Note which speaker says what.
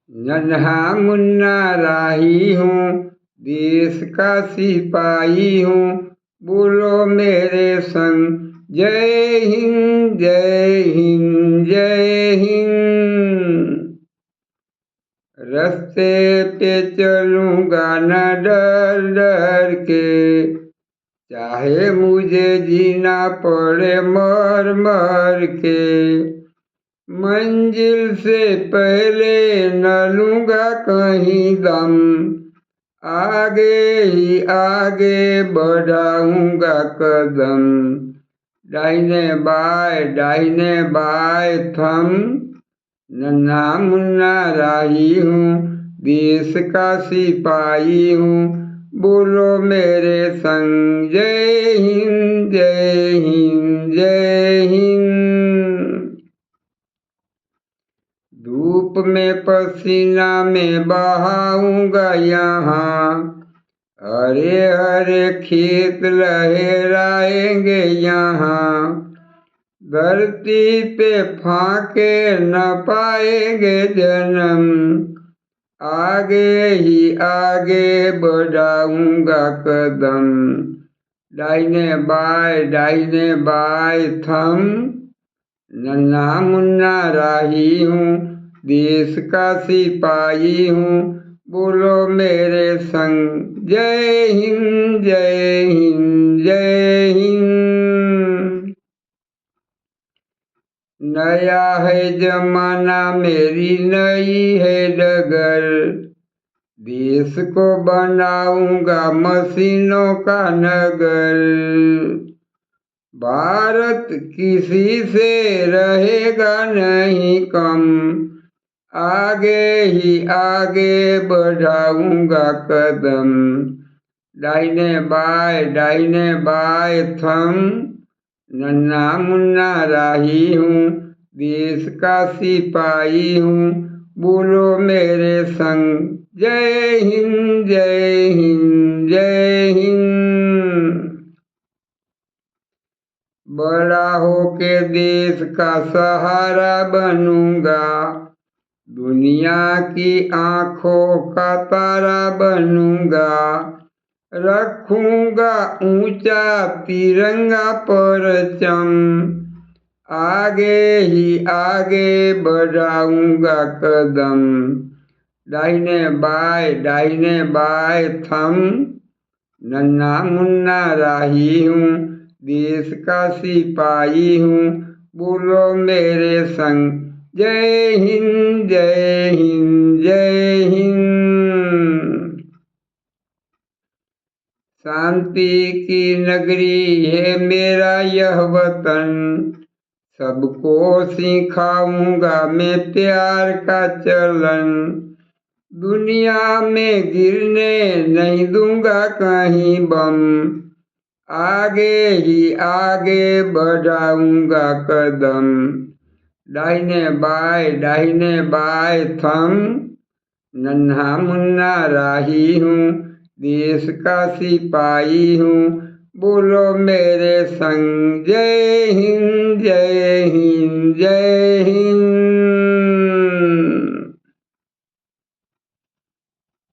Speaker 1: नन्हा मुन्ना राही हूँ, देश का सिपाही हूँ, बोलो मेरे संग जय हिंद जय हिंद जय हिंद। रास्ते पे चलूँगा न डर डर के, चाहे मुझे जीना पड़े मर मर के। मंजिल से पहले न लूँगा कहीं दम, आगे ही आगे बढ़ाऊँगा कदम। दाहिने बाएं थम, नन्हा मुन्ना राही हूँ, देश का सिपाही हूँ, बोलो मेरे संग जय हिंद जय हिंद जय हिंद। धूप में पसीना में बहाऊंगा यहाँ, हरे हरे खेत लहराएंगे यहाँ। धरती पे फाके न पाएंगे जन्म, आगे ही आगे बढ़ाऊंगा कदम। दाहिने बाएं थम, नन्हा मुन्ना राही हूँ, देश का सिपाही हूँ, बोलो मेरे संग जय हिंद जय हिंद जय हिंद। नया है जमाना मेरी नई है डगर, देश को बनाऊंगा मशीनों का नगर। भारत किसी से रहेगा नहीं कम, आगे ही आगे बढ़ाऊंगा कदम। दाहिने बाएं थम, नन्हा मुन्ना राही हूँ, देश का सिपाही हूँ, बोलो मेरे संग जय हिंद जय हिंद जय हिंद। बड़ा होके देश का सहारा बनूंगा, दुनिया की आंखों का तारा बनूंगा। रखूंगा ऊंचा तिरंगा परचम, आगे ही आगे बढ़ाऊंगा कदम। दाहिने बाएं थम, नन्हा मुन्ना राही हूँ, देश का सिपाही हूँ, बोलो मेरे संग जय हिंद जय हिंद जय हिंद। शांति की नगरी है मेरा यह वतन, सबको सिखाऊंगा मैं प्यार का चलन। दुनिया में गिरने नहीं दूंगा कहीं बम, आगे ही आगे बढ़ाऊंगा कदम। दाहिने बाएं थम, नन्हा मुन्ना राही हूँ, देश का सिपाही हूँ, बोलो मेरे संग जय हिंद जय हिंद जय हिंद।